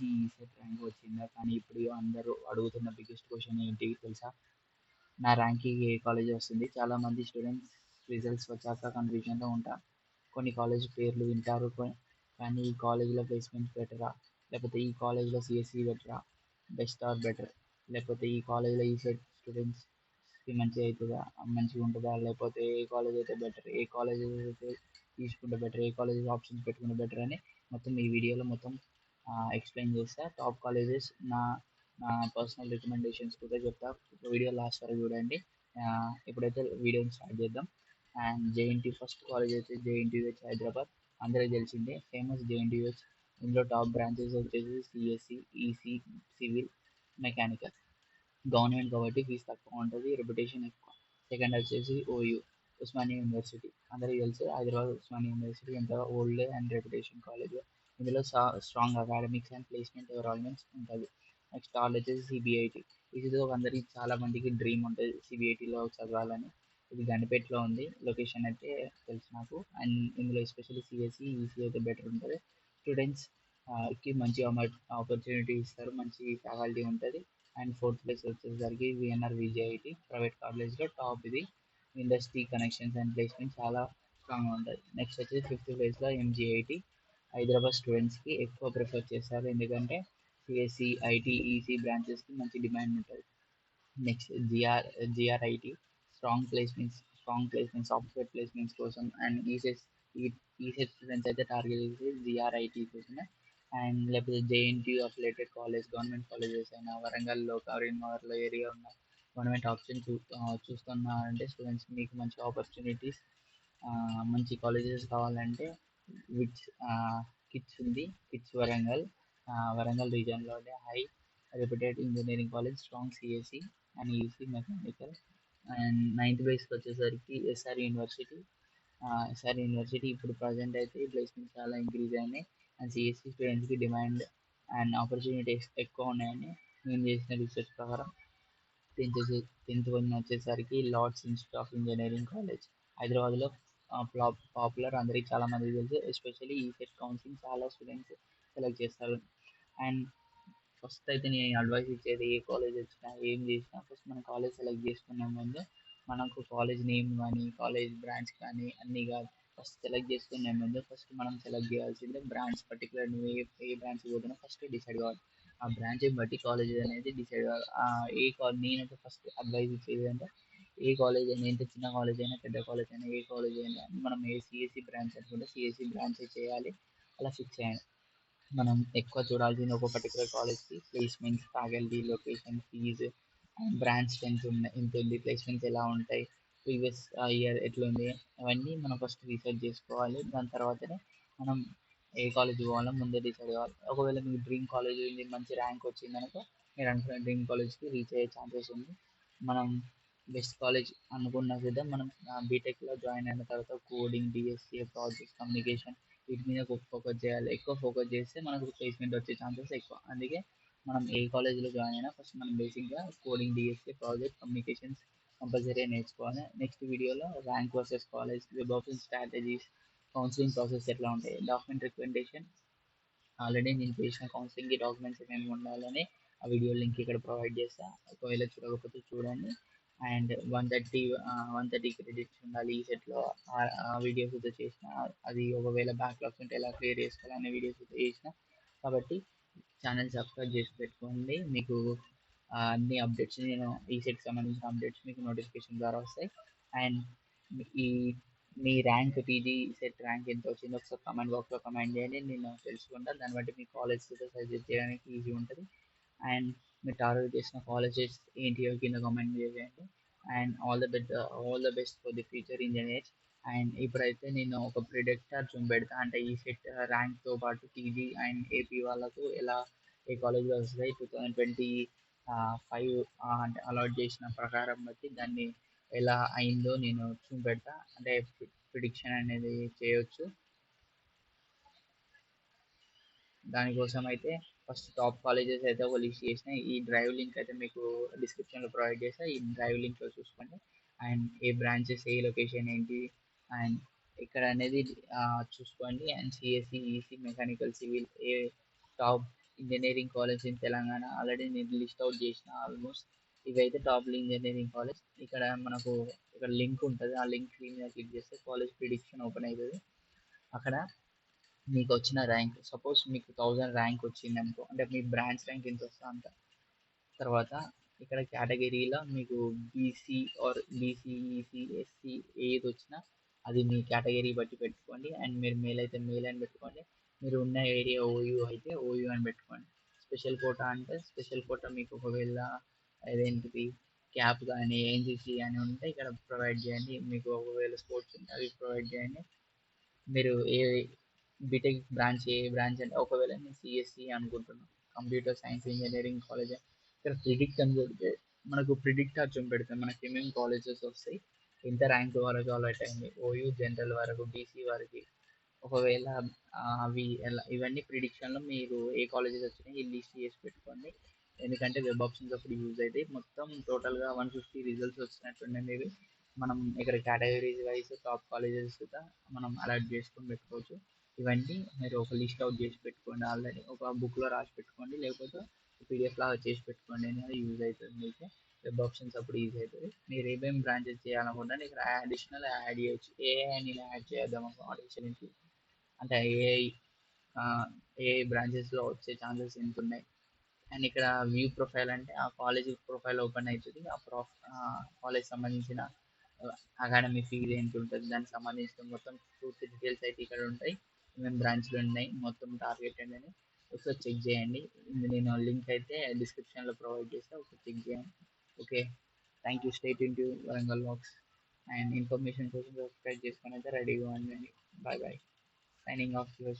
PG ECET rank వచ్చిందా? కానీ ఇప్పుడు అందరూ అడుగుతున్న బిగ్గెస్ట్ క్వశ్చన్ ఏంటి తెలుసా? నా ర్యాంకింగ్ ఏ కాలేజ్ వస్తుంది? చాలామంది స్టూడెంట్స్ రిజల్ట్స్ వచ్చాక కన్ఫ్యూజన్‌లో ఉంటారు. కొన్ని కాలేజ్ పేర్లు వింటారు. కానీ ఈ కాలేజ్‌లో ప్లేస్‌మెంట్స్ బెటరా? లేకపోతే ఈ కాలేజ్‌లో సీఎస్ఈ బెటరా? Best or better? లేకపోతే ఈ కాలేజ్‌లో ఈసెట్ స్టూడెంట్స్‌కి మంచిగా అయితదా? మంచిగా ఉంటదా? లేకపోతే ఏ కాలేజ్ అయితే బెటర్? ఏ కాలేజ్ అయితే తీసుకుంటే బెటర్? ఏ కాలేజ్ ఆప్షన్స్ పెట్టుకుంటే బెటర్ అని మొత్తం ఈ వీడియోలో మొత్తం ఎక్స్‌ప్లెయిన్ చేస్తా. టాప్ కాలేజెస్ నా నా పర్సనల్ రికమెండేషన్స్ కూడా చెప్తా. వీడియో లాస్ట్ వరకు చూడండి. ఇప్పుడైతే వీడియోని స్టార్ట్ చేద్దాం. అండ్ జేఎన్‌టీయూ ఫస్ట్ కాలేజ్ అయితే జేఎన్‌టీయూహెచ్ హైదరాబాద్. అందరికీ తెలిసిందే ఫేమస్ జేఎన్‌టీయూహెచ్. ఇందులో టాప్ బ్రాంచెస్ వచ్చేసి CSE, EC, civil, mechanical. Government కాబట్టి ఫీజు తక్కువ ఉంటుంది, రెప్యుటేషన్ ఎక్కువ. సెకండ్ వచ్చేసి ఓయూ, ఉస్మానియా యూనివర్సిటీ. అందరికీ తెలుసు హైదరాబాద్ ఉస్మానియా యూనివర్సిటీ ఎంత ఓల్డ్ అండ్ రెప్యుటేషన్ కాలేజ్. ఇందులో strong academics and placement environments ఉంటుంది. నెక్స్ట్ థర్డ్ వచ్చేసి సిబిఐటి. ఇది అందరికీ చాలా మందికి డ్రీమ్ ఉంటుంది సిబిఐటిలో చదవాలని. ఇది గండిపేటలో ఉంది. లొకేషన్ అయితే తెలుసు నాకు. అండ్ ఇందులో ఎస్పెషల్లీ సిఎస్సి, ఈసీ అయితే బెటర్ ఉంటుంది. స్టూడెంట్స్ కి మంచి ఆపర్చునిటీ ఇస్తారు, మంచి ఫ్యాకల్టీ ఉంటుంది. అండ్ ఫోర్త్ ప్లేస్ వచ్చేసరికి విఎన్ఆర్ విజేఐటి ప్రైవేట్ కాలేజ్లో టాప్ ఇది. ఇండస్ట్రీ కనెక్షన్స్ అండ్ ప్లేస్మెంట్ చాలా స్ట్రాంగ్గా ఉంటుంది. నెక్స్ట్ వచ్చేసి ఫిఫ్త్ ప్లేస్లో ఎంజిఐటి. హైదరాబాద్ స్టూడెంట్స్కి ఎక్కువ ప్రిఫర్ చేస్తారు, ఎందుకంటే సిఎస్సి, ఐటీ, ఈసీ బ్రాంచెస్కి మంచి డిమాండ్ ఉంటుంది. Next GRIT, strong placements, software placements కోసం. అండ్ ఈసెట్ స్టూడెంట్స్ అయితే టార్గెట్ చేసి జిఆర్ఐటి కోసమే. అండ్ లేకపోతే JNTU affiliated college, government colleges అయినా వరంగల్లో, కరీంనగర్లో ఏరియా ఉన్న గవర్నమెంట్ ఆప్షన్ చూస్తున్నారంటే స్టూడెంట్స్ మీకు మంచి ఆపర్చునిటీస్, మంచి కాలేజెస్ కావాలంటే విచ్ కిట్స్ ఉంది. కిట్స్ వరంగల్, వరంగల్ రీజియన్లోనే high reputed engineering college, strong CSC and EC mechanical. And ninth బేస్కి వచ్చేసరికి ఎస్ఆర్ యూనివర్సిటీ ఇప్పుడు ప్రజెంట్ అయితే ప్లేస్మెంట్స్ చాలా ఇంక్రీజ్ అయినాయి. అండ్ సిఎస్సి స్టూడెంట్స్కి డిమాండ్ అండ్ ఆపర్చునిటీస్ ఎక్కువ ఉన్నాయని నేను చేసిన రీసెర్చ్ ప్రకారం. టెన్త్ వచ్చేసరికి Lords Institute of Engineering College హైదరాబాద్లో పాపులర్, అందరికి చాలా మందికి తెలుసు. ఎస్పెషల్లీ ఈసెట్ కౌన్సిలింగ్ చాలా స్టూడెంట్స్ సెలెక్ట్ చేస్తారు. అండ్ ఫస్ట్ అయితే నేను అడ్వైస్ ఇచ్చేది, ఏ కాలేజ్ వచ్చినా ఏం చేసినా ఫస్ట్ మనం కాలేజ్ సెలెక్ట్ చేసుకునే ముందు మనకు కాలేజ్ నేమ్ కానీ కాలేజ్ బ్రాంచ్ కానీ అన్నీ కాదు. ఫస్ట్ సెలెక్ట్ చేసుకునే ముందు ఫస్ట్ మనం సెలెక్ట్ చేయాల్సిందే బ్రాంచ్. పర్టికులర్ నువ్వు ఏ బ్రాంచ్ పోతున్నా ఫస్ట్ డిసైడ్ కావాలి. ఆ బ్రాంచ్ బట్టి కాలేజ్ అనేది డిసైడ్ కావాలి. నేనైతే ఫస్ట్ అడ్వైస్ ఇచ్చేది అంటే ఏ కాలేజ్ అయినా, ఎంత చిన్న కాలేజ్ అయినా పెద్ద కాలేజ్ అయినా, ఏ కాలేజ్ అయినా మనం ఏ సిఎస్సి బ్రాంచ్ అనుకుంటే సిఎస్సి బ్రాంచ్ చేయాలి. అలా ఫిక్స్ అయ్యాను. మనం ఎక్కువ చూడాల్సింది ఒక పర్టికులర్ కాలేజ్కి placements, faculty, location, fees, branch strength ఎంత ఉంది, ప్లేస్మెంట్స్ ఎలా ఉంటాయి, ప్రీవియస్ ఇయర్ ఎట్లుంది, అవన్నీ మనం ఫస్ట్ రీసెర్చ్ చేసుకోవాలి. దాని తర్వాతనే మనం ఏ కాలేజ్ పోవాలో ముందే డిసైడ్ కావాలి. ఒకవేళ మీకు డ్రీమ్ కాలేజ్ ఉంది, మంచి ర్యాంక్ వచ్చింది అనుకో, మీరు అనుకున్న డ్రీమ్ కాలేజ్కి రీచ్ అయ్యే ఛాన్సెస్ ఉంది. మనం బెస్ట్ కాలేజ్ అనుకున్న విధంగా మనం బీటెక్లో జాయిన్ అయిన తర్వాత కోడింగ్, డిఎస్సిఏ, ప్రాజెక్ట్, కమ్యూనికేషన్ వీటి మీద ఫోకస్ చేయాలి. ఎక్కువ ఫోకస్ చేస్తే మనకు ప్లేస్మెంట్ వచ్చే ఛాన్సెస్ ఎక్కువ. అందుకే మనం ఏ కాలేజ్లో జాయిన్ అయినా ఫస్ట్ మనం బేసిక్గా కోడింగ్, డిఎస్సి, ప్రాజెక్ట్, కమ్యూనికేషన్స్ కంపల్సరీగా నేర్చుకోవాలి. నెక్స్ట్ వీడియోలో rank versus college, web option strategies, counselling process ఎట్లా ఉంటాయి, డాక్యుమెంట్ రికమెండేషన్, ఆల్రెడీ నేను చేసిన కౌన్సిలింగ్కి డాక్యుమెంట్స్ ఏమేమి ఉండాలని ఆ వీడియో లింక్ ఇక్కడ ప్రొవైడ్ చేస్తా. ఒకవేళ చూడకపోతే చూడండి. అండ్ 130 క్రెడిట్స్ ఉండాలి ఈ సెట్లో. ఆ వీడియోస్ అయితే చేసిన, అది ఒకవేళ బ్యాక్లాగ్స్ ఉంటే ఎలా క్లియర్ చేసుకోవాలనే వీడియోస్ అయితే చేసిన. కాబట్టి ఛానల్ సబ్స్క్రైబ్ చేసి పెట్టుకోండి. మీకు అన్ని అప్డేట్స్, నేను ఈ సెట్కి సంబంధించిన అప్డేట్స్ మీకు నోటిఫికేషన్ ద్వారా వస్తాయి. అండ్ ఈ మీ ర్యాంక్, పీజీ సెట్ ర్యాంక్ ఎంత వచ్చిందో ఒకసారి కమెంట్ బాక్స్లో కమెంట్ చేయండి, నేను తెలుసుకుంటాను. దాన్ని బట్టి మీ కాలేజ్ కూడా సజెస్ట్ చేయడానికి ఈజీ ఉంటుంది. అండ్ మీరు టార్గెట్ చేసిన కాలేజెస్ ఏంటియో కింద కామెంట్ చేయండి. And all the best for the future engineers. And ఇప్పుడైతే నేను ఒక ప్రిడిక్టర్ చూపెడతా, అంటే ఈ సెట్ ర్యాంక్తో పాటు పీజీ అండ్ ఏపీ వాళ్ళకు ఎలా ఏ కాలేజ్లో వస్తాయి 2025 అంటే అలాట్ చేసిన ప్రకారం బట్టి దాన్ని ఎలా అయిందో నేను చూపెడతా. అంటే ప్రిడిక్షన్ అనేది చేయొచ్చు. దానికోసం అయితే ఫస్ట్ టాప్ కాలేజెస్ అయితే ఒక లిస్ట్ చేసిన, ఈ డ్రైవ్ లింక్ అయితే మీకు డిస్క్రిప్షన్లో ప్రొవైడ్ చేస్తా. ఈ డ్రైవ్ లింక్లో చూసుకోండి. అండ్ ఏ బ్రాంచెస్, ఏ లొకేషన్ ఏంటి అండ్ ఇక్కడ అనేది చూసుకోండి. And CSE, EC, mechanical, civil a top engineering college in Telangana already నేను లిస్ట్ అవుట్ చేసిన ఆల్మోస్ట్. ఇవైతే టాప్ ఇంజనీరింగ్ కాలేజ్. ఇక్కడ మనకు ఇక్కడ లింక్ ఉంటుంది, ఆ లింక్ మీద క్లిక్ చేస్తే కాలేజ్ ప్రిడిక్షన్ ఓపెన్ అవుతుంది. అక్కడ మీకు వచ్చిన ర్యాంక్, సపోజ్ మీకు 1000 ర్యాంక్ వచ్చింది అనుకో, అంటే మీ బ్రాంచ్ ర్యాంక్ ఎంత వస్తుందో అంత. తర్వాత ఇక్కడ కేటగిరీలో మీకు BC or BC, EC, SC ఏది వచ్చినా అది మీ కేటగిరీ బట్టి పెట్టుకోండి. అండ్ మీరు మేల్ అయితే మేల్ అని పెట్టుకోండి. మీరు ఉన్న ఏరియా ఓయూ అయితే ఓయూ అని పెట్టుకోండి. స్పెషల్ కోటా అంటే స్పెషల్ కోటా మీకు ఒకవేళ అదేంటిది క్యాప్ కానీ ఎన్సీసీ అని ఉంటే ఇక్కడ ప్రొవైడ్ చేయండి. మీకు ఒకవేళ స్పోర్ట్స్ ఉంటే అవి ప్రొవైడ్ చేయండి. మీరు బీటెక్ బ్రాంచ్ ఏ బ్రాంచ్ అంటే ఒకవేళ నేను సిఎస్సి అనుకుంటున్నాను, కంప్యూటర్ సైన్స్ ఇంజనీరింగ్ కాలేజ్. ఇక్కడ ప్రిడిక్ట్ అని కొడితే మనకు ప్రిడిక్ట్ ఆప్షన్ పెడతాం, మనకి ఏమేమి కాలేజెస్ వస్తాయి, ఎంత ర్యాంక్ వరకు అలర్ట్ అయింది, ఓయూ జనరల్ వరకు, బీసీ వరకు. ఒకవేళ అవి ఎలా ఇవన్నీ ప్రిడిక్షన్లో మీరు ఏ కాలేజెస్ వచ్చినాయి ఈ లిస్ట్ చేసి పెట్టుకోండి. ఎందుకంటే వెబ్ ఆప్షన్స్ అప్పుడు యూజ్ అయితే మొత్తం టోటల్గా 150 రిజల్ట్స్ వచ్చినట్టుండే మీరు. మనం ఇక్కడ కేటగిరీస్ వైజ్ టాప్ కాలేజెస్ మనం అలర్ట్ చేసుకొని పెట్టుకోవచ్చు. ఇవన్నీ మీరు ఒక లిస్ట్ అవుట్ చేసి పెట్టుకోండి, ఆల్రెడీ ఒక బుక్లో రాసి పెట్టుకోండి, లేకపోతే పీడిఎఫ్ లాగా చేసి పెట్టుకోండి అనేది యూజ్ అవుతుంది మీకు. వెబ్ ఆప్షన్స్ అప్పుడు ఈజీ అవుతుంది. మీరు ఏమేమి బ్రాంచెస్ చేయాలనుకుంటే ఇక్కడ అడిషనల్ యాడ్ చేయొచ్చు. ఏఐ నేను యాడ్ చేద్దాం ఆడిషన్, అంటే ఏఐ ఏ బ్రాంచెస్లో వచ్చే ఛాన్సెస్ ఎంత ఉన్నాయి. అండ్ ఇక్కడ వ్యూ ప్రొఫైల్ అంటే ఆ కాలేజ్ ప్రొఫైల్ ఓపెన్ అవుతుంది. కాలేజ్ సంబంధించిన అకాడమిక్ ఫీజ్ ఎంత ఉంటుంది, దానికి సంబంధించిన మొత్తం పూర్తి డీటెయిల్స్ అయితే ఇక్కడ ఉంటాయి. మేము బ్రాంచ్లు ఉన్నాయి మొత్తం టార్గెట్ అని ఒకసారి చెక్ చేయండి. నేను లింక్ అయితే డిస్క్రిప్షన్లో ప్రొవైడ్ చేస్తే ఒకసారి చెక్ చేయండి. Okay, thank you. Stay tuned to Warangal vox. And information కోసం సబ్స్క్రైబ్ చేసుకొని అయితే రెడీగా ఉండండి. Bye bye. Signing off your